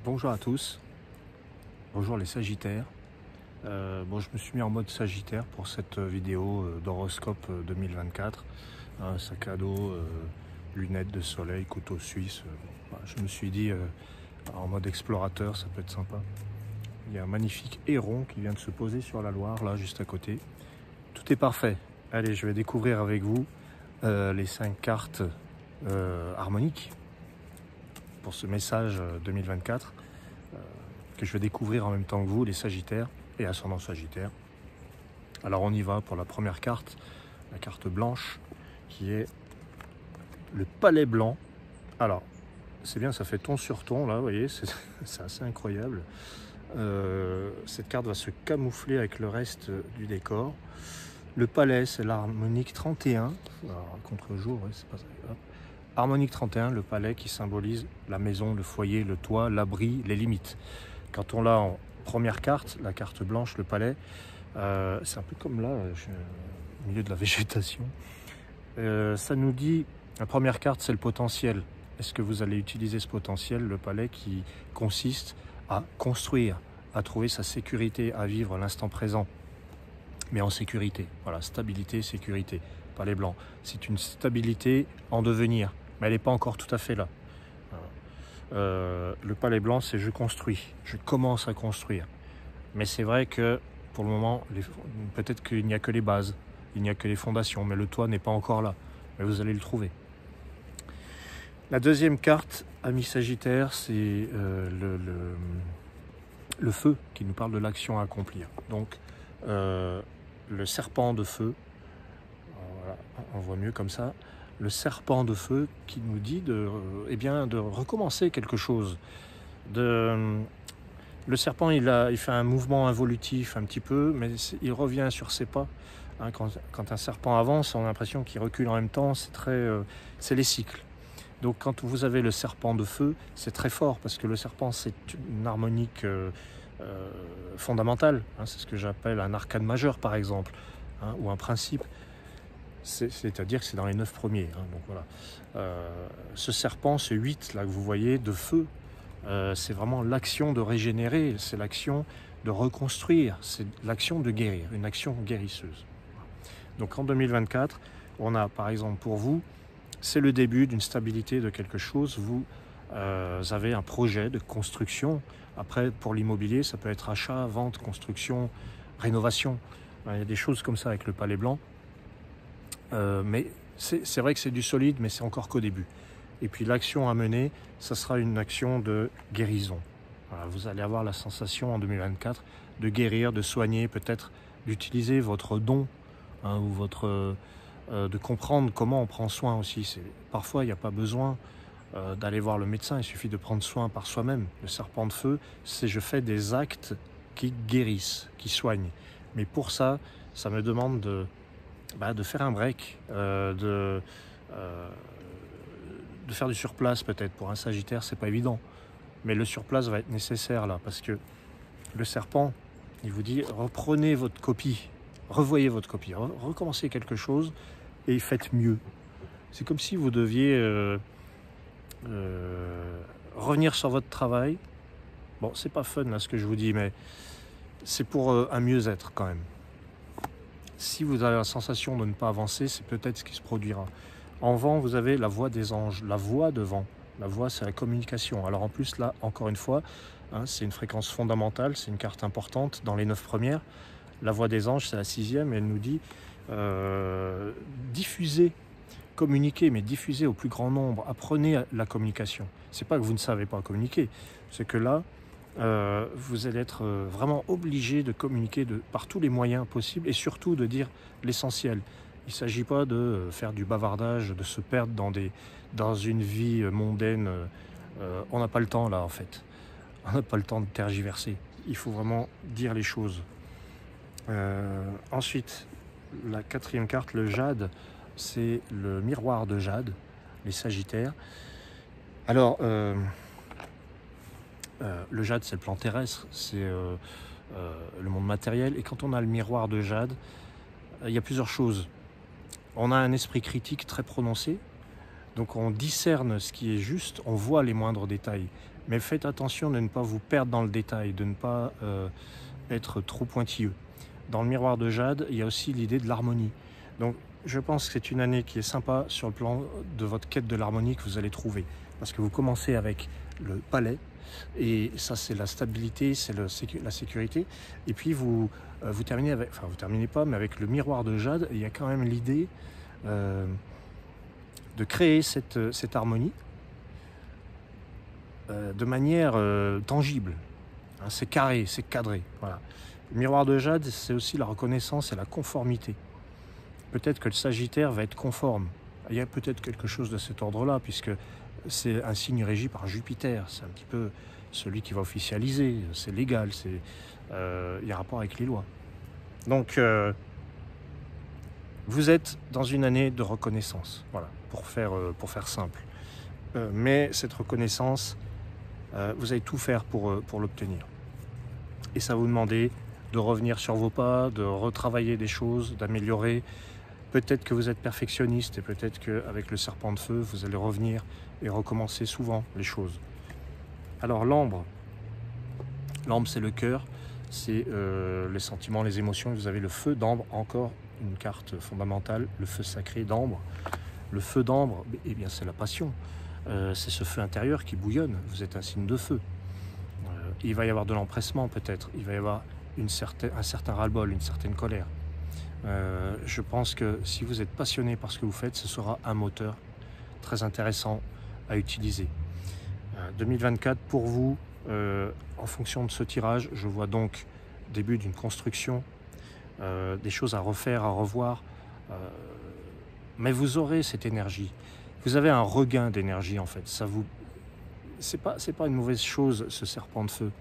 Bonjour à tous, bonjour les Sagittaires. Je me suis mis en mode Sagittaire pour cette vidéo d'horoscope 2024. Un sac à dos, lunettes de soleil, couteau suisse. Je me suis dit en mode explorateur, ça peut être sympa. Il y a un magnifique héron qui vient de se poser sur la Loire, là juste à côté. Tout est parfait. Allez, je vais découvrir avec vous les 5 cartes harmoniques pour ce message 2024 que je vais découvrir en même temps que vous, les Sagittaires et ascendant Sagittaire. Alors on y va pour la première carte, la carte blanche, qui est le palais blanc. Alors, c'est bien, ça fait ton sur ton, là, vous voyez, c'est assez incroyable. Cette carte va se camoufler avec le reste du décor. Le palais, c'est l'harmonique 31. Alors, contre-jour, ouais, c'est pas ça. Hop. Harmonique 31, le palais qui symbolise la maison, le foyer, le toit, l'abri, les limites. Quand on l'a en première carte, la carte blanche, le palais, c'est un peu comme là, au milieu de la végétation. Ça nous dit, la première carte, c'est le potentiel. Est-ce que vous allez utiliser ce potentiel, le palais, qui consiste à construire, à trouver sa sécurité, à vivre l'instant présent, mais en sécurité. Voilà, stabilité, sécurité. Palais blanc, c'est une stabilité en devenir, mais elle n'est pas encore tout à fait là. Le palais blanc, c'est je construis, je commence à construire. Mais c'est vrai que pour le moment, peut-être qu'il n'y a que les bases, il n'y a que les fondations, mais le toit n'est pas encore là. Mais vous allez le trouver. La deuxième carte, ami Sagittaire, c'est le feu qui nous parle de l'action à accomplir. Donc, le serpent de feu, voilà, on voit mieux comme ça. Le serpent de feu qui nous dit de recommencer quelque chose. Le serpent, il fait un mouvement involutif un petit peu, mais il revient sur ses pas. Hein, quand un serpent avance, on a l'impression qu'il recule en même temps. C'est les cycles. Donc quand vous avez le serpent de feu, c'est très fort, parce que le serpent, c'est une harmonique fondamentale. Hein, c'est ce que j'appelle un arcane majeur, par exemple, hein, ou un principe. C'est-à-dire que c'est dans les 9 premiers. Hein, donc voilà. Ce serpent, ce 8 là que vous voyez de feu, c'est vraiment l'action de régénérer, c'est l'action de reconstruire, c'est l'action de guérir, une action guérisseuse. Donc en 2024, on a par exemple pour vous, c'est le début d'une stabilité de quelque chose. Vous avez un projet de construction. Après, pour l'immobilier, ça peut être achat, vente, construction, rénovation. Il y a des choses comme ça avec le palais blanc. Mais c'est vrai que c'est du solide, mais c'est encore qu'au début. Et puis l'action à mener, ça sera une action de guérison. Voilà, vous allez avoir la sensation en 2024 de guérir, de soigner, peut-être d'utiliser votre don, hein, ou de comprendre comment on prend soin aussi. Parfois, il n'y a pas besoin d'aller voir le médecin, il suffit de prendre soin par soi-même. Le serpent de feu, c'est je fais des actes qui guérissent, qui soignent. Mais pour ça, ça me demande de faire un break, de faire du surplace peut-être. Pour un Sagittaire, c'est pas évident. Mais le surplace va être nécessaire là, parce que le serpent, il vous dit, reprenez votre copie, revoyez votre copie, recommencez quelque chose et faites mieux. C'est comme si vous deviez revenir sur votre travail. Bon, c'est pas fun là ce que je vous dis, mais c'est pour un mieux-être quand même. Si vous avez la sensation de ne pas avancer, c'est peut-être ce qui se produira. En vent, vous avez la voix des anges, la voix de vent. La voix, c'est la communication. Alors en plus, là, encore une fois, hein, c'est une fréquence fondamentale, c'est une carte importante dans les 9 premières. La voix des anges, c'est la 6e, et elle nous dit diffusez, communiquez, mais diffusez au plus grand nombre. Apprenez la communication. C'est pas que vous ne savez pas communiquer, c'est que là, vous allez être vraiment obligé de communiquer par tous les moyens possibles et surtout de dire l'essentiel. Il ne s'agit pas de faire du bavardage, de se perdre dans une vie mondaine. On n'a pas le temps là en fait. On n'a pas le temps de tergiverser. Il faut vraiment dire les choses. Ensuite, la 4e carte, le jade, c'est le miroir de jade, les Sagittaires. Alors, le jade, c'est le plan terrestre, c'est le monde matériel. Et quand on a le miroir de jade, il y a plusieurs choses. On a un esprit critique très prononcé, donc on discerne ce qui est juste, on voit les moindres détails. Mais faites attention de ne pas vous perdre dans le détail, de ne pas être trop pointilleux. Dans le miroir de jade, il y a aussi l'idée de l'harmonie. Donc je pense que c'est une année qui est sympa sur le plan de votre quête de l'harmonie que vous allez trouver. Parce que vous commencez avec le palais, et ça c'est la stabilité, c'est la sécurité. Et puis vous terminez avec, enfin vous terminez pas, mais avec le miroir de jade, il y a quand même l'idée de créer cette harmonie de manière tangible. Hein, c'est carré, c'est cadré. Voilà. Le miroir de jade, c'est aussi la reconnaissance et la conformité. Peut-être que le Sagittaire va être conforme. Il y a peut-être quelque chose de cet ordre-là, puisque c'est un signe régi par Jupiter. C'est un petit peu celui qui va officialiser. C'est légal, il y a rapport avec les lois. Donc, vous êtes dans une année de reconnaissance, voilà, pour faire simple. Mais cette reconnaissance, vous allez tout faire pour l'obtenir. Et ça va vous demander de revenir sur vos pas, de retravailler des choses, d'améliorer. Peut-être que vous êtes perfectionniste et peut-être qu'avec le serpent de feu, vous allez revenir et recommencer souvent les choses. Alors l'ambre, c'est le cœur, c'est les sentiments, les émotions. Vous avez le feu d'ambre, encore une carte fondamentale, le feu sacré d'ambre. Le feu d'ambre, eh bien c'est la passion. C'est ce feu intérieur qui bouillonne. Vous êtes un signe de feu. Il va y avoir de l'empressement peut-être. Il va y avoir un certain ras-le-bol, une certaine colère. Je pense que si vous êtes passionné par ce que vous faites, ce sera un moteur très intéressant à utiliser. 2024 pour vous, en fonction de ce tirage, je vois donc début d'une construction, des choses à refaire, à revoir, mais vous aurez cette énergie. Vous avez un regain d'énergie en fait. C'est pas une mauvaise chose, ce serpent de feu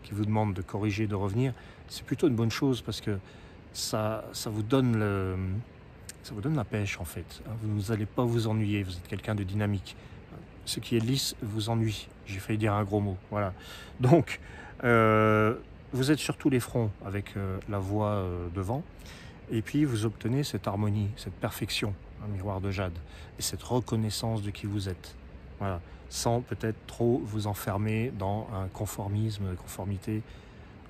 qui vous demande de corriger, de revenir. C'est plutôt une bonne chose parce que ça vous donne la pêche en fait. Vous n'allez pas vous ennuyer, vous êtes quelqu'un de dynamique. Ce qui est lisse vous ennuie. J'ai failli dire un gros mot. Voilà. Donc, vous êtes sur tous les fronts avec la voix devant. Et puis, vous obtenez cette harmonie, cette perfection, un miroir de jade. Et cette reconnaissance de qui vous êtes. Voilà. Sans peut-être trop vous enfermer dans un conformisme, conformité.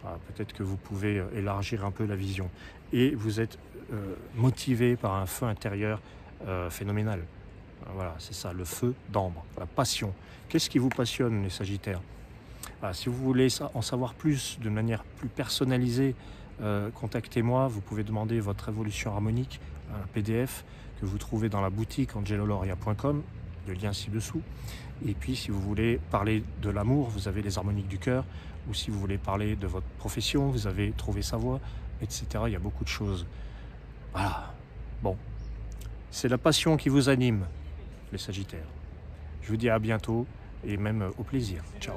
Voilà. Peut-être que vous pouvez élargir un peu la vision. Et vous êtes motivé par un feu intérieur phénoménal. Voilà, c'est ça, le feu d'ambre, la passion. Qu'est-ce qui vous passionne, les Sagittaires? Voilà, si vous voulez en savoir plus, de manière plus personnalisée, contactez-moi. Vous pouvez demander votre évolution harmonique, un PDF que vous trouvez dans la boutique angeloloria.com, le lien ci-dessous. Et puis, si vous voulez parler de l'amour, vous avez les harmoniques du cœur. Ou si vous voulez parler de votre profession, vous avez trouvé sa voie, etc. Il y a beaucoup de choses. Voilà. Bon. C'est la passion qui vous anime, les Sagittaires. Je vous dis à bientôt et même au plaisir. Ciao.